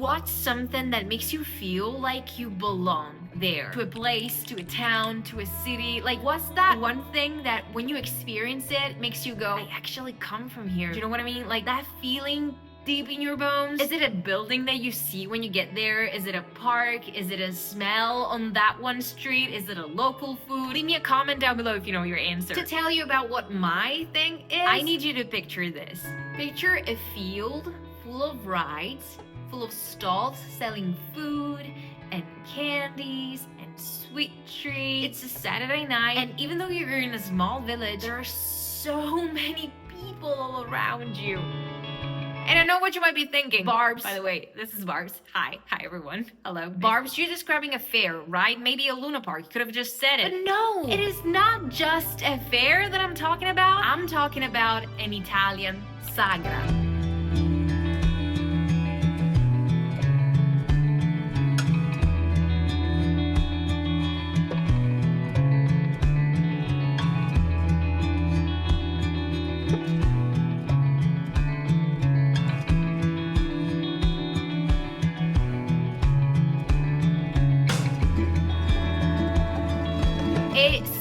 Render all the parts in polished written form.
what's something that makes you feel like you belong there? To a place, to a town, to a city? Like, what's that one thing that when you experience it makes you go, I actually come from here? Do you know what I mean? Like that feeling deep in your bones? Is it a building that you see when you get there? Is it a park? Is it a smell on that one street? Is it a local food? Leave me a comment down below if you know your answer. To tell you about what my thing is, I need you to picture this. Picture a field full of rides, full of stalls selling food and candies and sweet treats. It's a Saturday night, and even though you're in a small village, there are so many people all around you. And I know what you might be thinking. Barbs, by the way, this is Barbs. Hi everyone. Hello. Barbs, you're describing a fair, right? Maybe a lunapark. You could have just said it. But no, it is not just a fair that I'm talking about. I'm talking about an Italian SAGRA.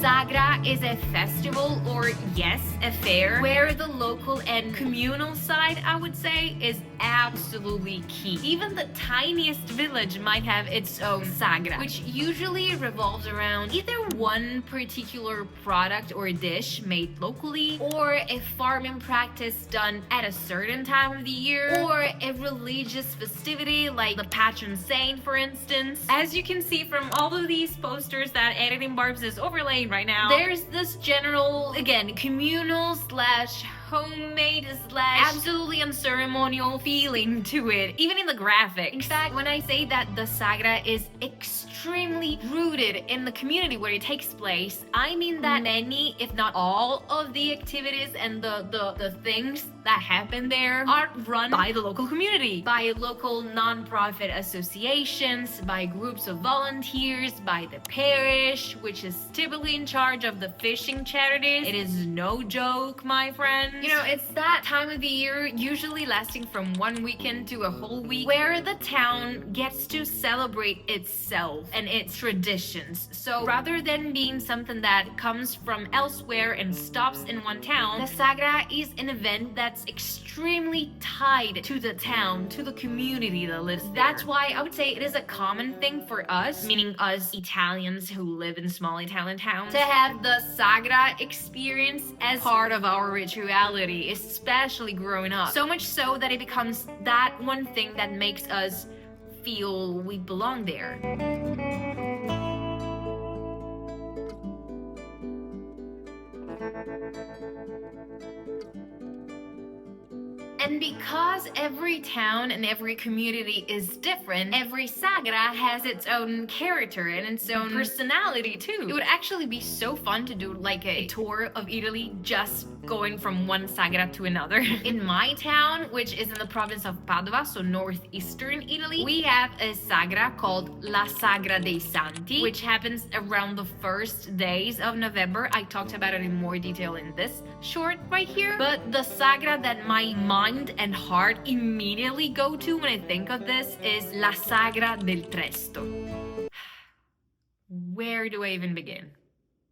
SAGRA is a festival, or yes, a fair, where the local and communal side, I would say, is absolutely key. Even the tiniest village might have its own SAGRA, which usually revolves around either one particular product or dish made locally, or a farming practice done at a certain time of the year, or a religious festivity like the patron saint, for instance. As you can see from all of these posters that Editing Barbs is overlaying right now, there's this general, again, communal slash homemade slash absolutely unceremonial feeling to it, even in the graphics. In fact, when I say that the SAGRA is extremely rooted in the community where it takes place, I mean that many, if not all, of the activities and the things that happen there are run by the local community, by local non-profit associations, by groups of volunteers, by the parish, which is typically in charge of the fishing charities. It is no joke, my friends. You know, it's that time of the year, usually lasting from one weekend to a whole week, where the town gets to celebrate itself and its traditions. So rather than being something that comes from elsewhere and stops in one town, the SAGRA is an event that's extremely tied to the town, to the community that lives there. That's why I would say it is a common thing for us, meaning us Italians who live in small Italian towns, to have the SAGRA experience as part of our rituality, especially growing up. So much so that it becomes that one thing that makes us feel we belong there. And because every town and every community is different, every SAGRA has its own character and its own personality too. It would actually be so fun to do like a tour of Italy, just going from one SAGRA to another. In my town, which is in the province of Padova, so northeastern Italy, we have a SAGRA called La Sagra dei Santi, which happens around the first days of November. I talked about it in more detail in this short right here. But the SAGRA that my mind and heart immediately go to when I think of this is La Sagra del Tresto. Where do I even begin?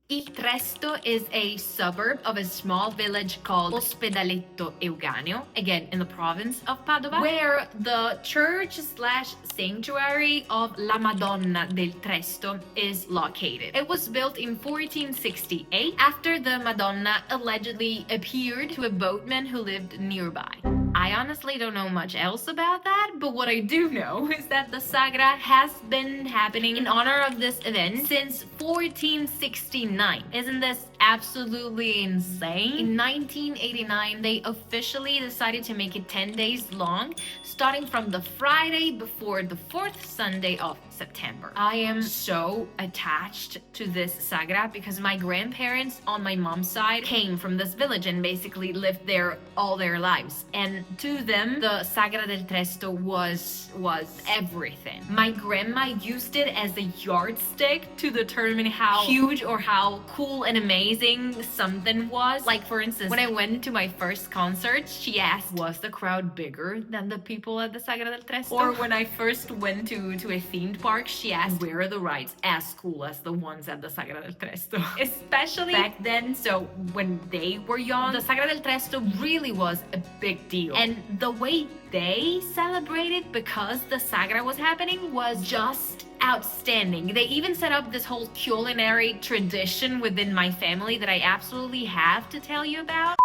Il Tresto is a suburb of a small village called Ospedaletto Euganeo, again in the province of Padova, where the church slash sanctuary of La Madonna del Tresto is located. It was built in 1468 after the Madonna allegedly appeared to a boatman who lived nearby. I honestly don't know much else about that, but what I do know is that the SAGRA has been happening in honor of this event since 1469. Isn't this absolutely insane? In 1989, they officially decided to make it 10 days long, starting from the Friday before the fourth Sunday of September. I am so attached to this SAGRA because my grandparents on my mom's side came from this village and basically lived there all their lives. And to them, the SAGRA del Tresto was everything. My grandma used it as a yardstick to determine how huge or how cool and amazing amazing something was. Like, for instance, when I went to my first concert, she asked, was the crowd bigger than the people at the Sagra del Tresto? Or when I first went to a themed park, she asked, where are the rides as cool as the ones at the Sagra del Tresto? Especially back then, so when they were young, the Sagra del Tresto really was a big deal. And the way they celebrated because the Sagra was happening was just outstanding. They even set up this whole culinary tradition within my family that I absolutely have to tell you about.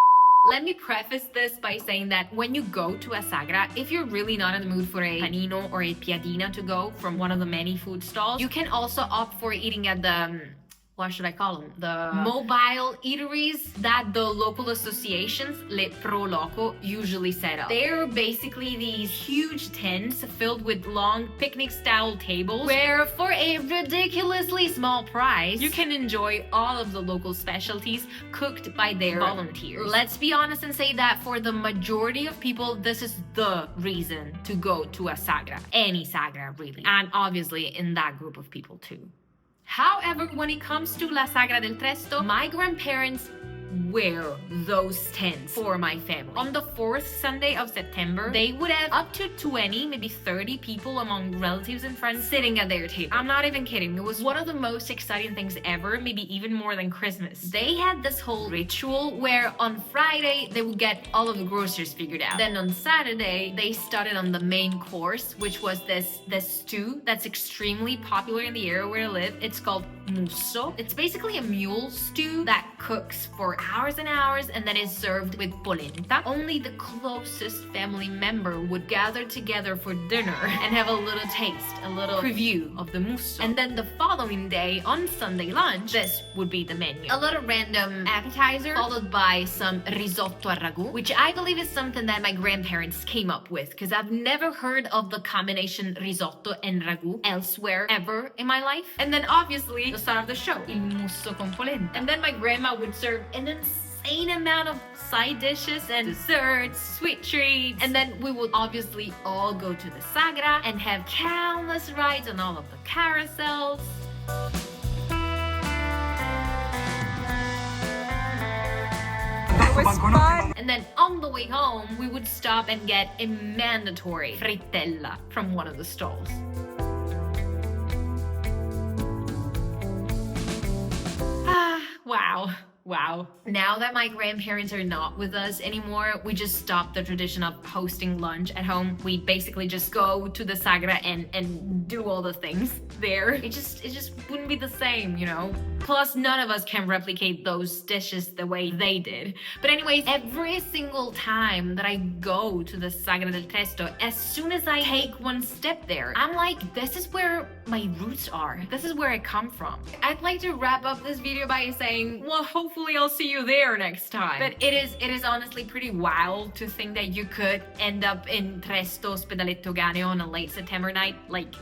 Let me preface this by saying that when you go to a Sagra, if you're really not in the mood for a panino or a piadina to go from one of the many food stalls, you can also opt for eating at the what should I call them? The mobile eateries that the local associations, Le Pro Loco, usually set up. They're basically these huge tents filled with long picnic-style tables where for a ridiculously small price, you can enjoy all of the local specialties cooked by their volunteers. Let's be honest and say that for the majority of people, this is the reason to go to a Sagra. Any Sagra, really. And obviously in that group of people too. However, when it comes to La Sagra del Tresto, my grandparents wear those tents for my family. On the 4th Sunday of September, they would have up to 20, maybe 30 people among relatives and friends sitting at their table. I'm not even kidding. It was one of the most exciting things ever, maybe even more than Christmas. They had this whole ritual where on Friday, they would get all of the groceries figured out. Then on Saturday, they started on the main course, which was this stew that's extremely popular in the area where I live. It's called musso. It's basically a mule stew that cooks for hours and hours and then is served with polenta. Only the closest family member would gather together for dinner and have a little taste, a little preview of the musso. And then the following day, on Sunday lunch, this would be the menu. A little random appetizer followed by some risotto al ragù, which I believe is something that my grandparents came up with because I've never heard of the combination risotto and ragù elsewhere ever in my life. And then obviously the star of the show, il musso con polenta. And then my grandma would serve an insane amount of side dishes and desserts, sweet treats. And then we would obviously all go to the Sagra and have countless rides on all of the carousels. It was fun. And then on the way home, we would stop and get a mandatory frittella from one of the stalls. Wow. Now that my grandparents are not with us anymore, we just stopped the tradition of hosting lunch at home. We basically just go to the Sagra and do all the things there. It just wouldn't be the same, you know? Plus, none of us can replicate those dishes the way they did. But anyways, every single time that I go to the Sagra del Tresto, as soon as I take one step there, I'm like, this is where my roots are. This is where I come from. I'd like to wrap up this video by saying, well, hopefully I'll see you there next time. But it is honestly pretty wild to think that you could end up in Tresto Ospedaletto Ganeo on a late September night. Like,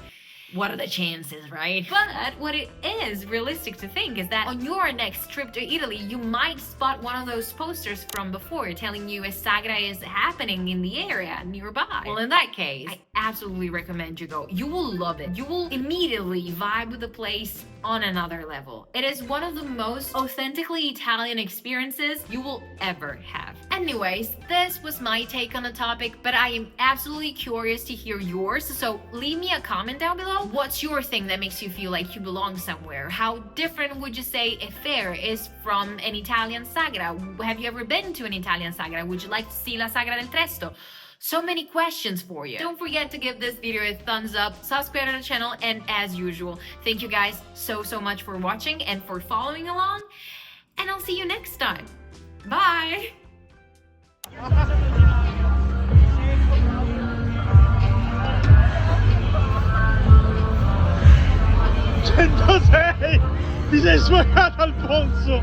what are the chances, right? But what it is realistic to think is that on your next trip to Italy, you might spot one of those posters from before telling you a Sagra is happening in the area nearby. Well, in that case, I absolutely recommend you go. You will love it. You will immediately vibe with the place on another level. It is one of the most authentically Italian experiences you will ever have. Anyways, this was my take on the topic, but I am absolutely curious to hear yours, so leave me a comment down below. What's your thing that makes you feel like you belong somewhere? How different would you say a fair is from an Italian Sagra? Have you ever been to an Italian Sagra? Would you like to see La Sagra del Tresto? So many questions for you. Don't forget to give this video a thumbs up, subscribe to the channel, and as usual, thank you guys so much for watching and for following along, and I'll see you next time. Bye! 106! Ti sei sfogato Alfonso!